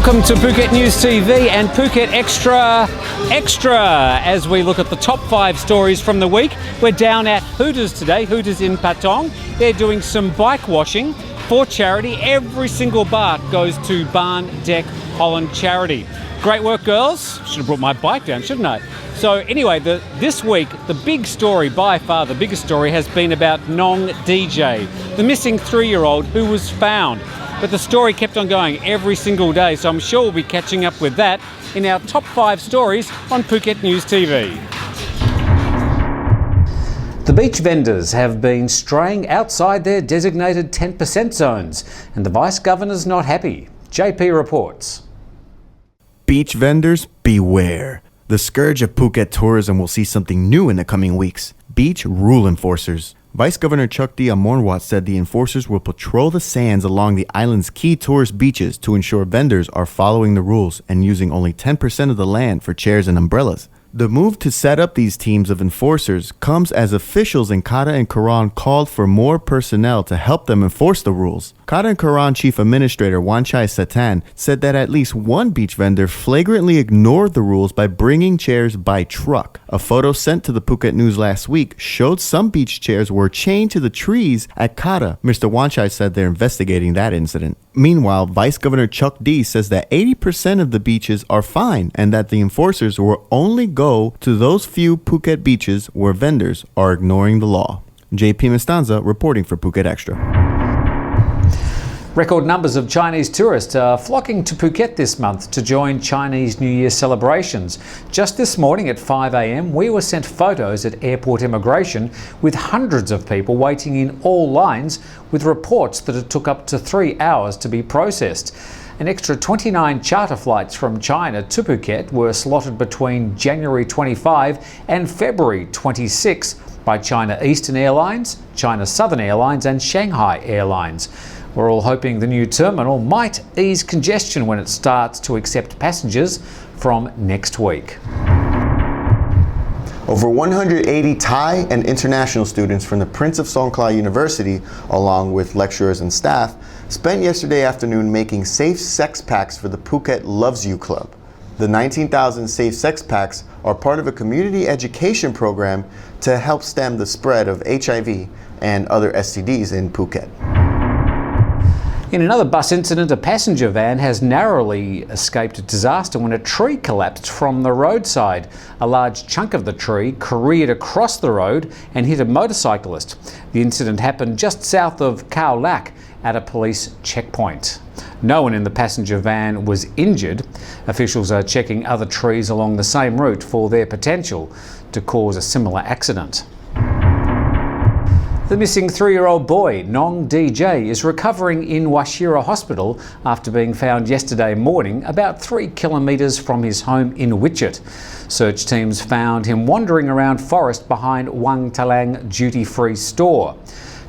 Welcome to Phuket News TV and Phuket Extra as we look at the top 5 stories from the week. We're down at Hooters today, Hooters in Patong. They're doing some bike washing for charity. Every single baht goes to Barn Deck Holland Charity. Great work, girls. Should have brought my bike down, shouldn't I? So anyway, this week, the big story, by far the biggest story, has been about Nong DJ, the missing 3-year-old who was found. But the story kept on going every single day, so I'm sure we'll be catching up with that in our top 5 stories on Phuket News TV. The beach vendors have been straying outside their designated 10% zones, and the Vice-Governor's not happy. JP reports. Beach vendors, beware. The scourge of Phuket tourism will see something new in the coming weeks. Beach rule enforcers. Vice-Governor Chuck D. Amornwat said the enforcers will patrol the sands along the island's key tourist beaches to ensure vendors are following the rules and using only 10% of the land for chairs and umbrellas. The move to set up these teams of enforcers comes as officials in Kata and Karan called for more personnel to help them enforce the rules. Kata and Karan Chief Administrator Wanchai Satan said that at least one beach vendor flagrantly ignored the rules by bringing chairs by truck. A photo sent to the Phuket News last week showed some beach chairs were chained to the trees at Kata. Mr. Wanchai said they're investigating that incident. Meanwhile, Vice Governor Chuck D says that 80% of the beaches are fine and that the enforcers will only go to those few Phuket beaches where vendors are ignoring the law. JP Mestanza reporting for Phuket Extra. Record numbers of Chinese tourists are flocking to Phuket this month to join Chinese New Year celebrations. Just this morning at 5 a.m, we were sent photos at airport immigration with hundreds of people waiting in all lines, with reports that it took up to 3 hours to be processed. An extra 29 charter flights from China to Phuket were slotted between January 25 and February 26 by China Eastern Airlines, China Southern Airlines and Shanghai Airlines. We're all hoping the new terminal might ease congestion when it starts to accept passengers from next week. Over 180 Thai and international students from the Prince of Songkhla University, along with lecturers and staff, spent yesterday afternoon making safe sex packs for the Phuket Loves You Club. The 19,000 safe sex packs are part of a community education program to help stem the spread of HIV and other STDs in Phuket. In another bus incident, a passenger van has narrowly escaped a disaster when a tree collapsed from the roadside. A large chunk of the tree careered across the road and hit a motorcyclist. The incident happened just south of Khao Lak at a police checkpoint. No one in the passenger van was injured. Officials are checking other trees along the same route for their potential to cause a similar accident. The missing 3-year-old boy, Nong DJ, is recovering in Washira Hospital after being found yesterday morning about 3 kilometres from his home in Wichet. Search teams found him wandering around forest behind Wang Talang duty-free store.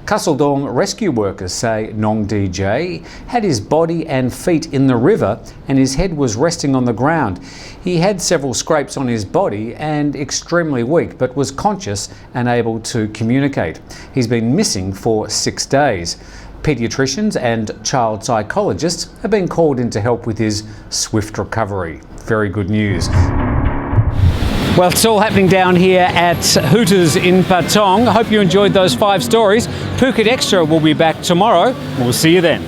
Kasseldong rescue workers say Nong DJ had his body and feet in the river and his head was resting on the ground. He had several scrapes on his body and extremely weak, but was conscious and able to communicate. He's been missing for 6 days. Paediatricians and child psychologists have been called in to help with his swift recovery. Very good news. Well, it's all happening down here at Hooters in Patong. I hope you enjoyed those 5 stories. Phuket Extra will be back tomorrow. We'll see you then.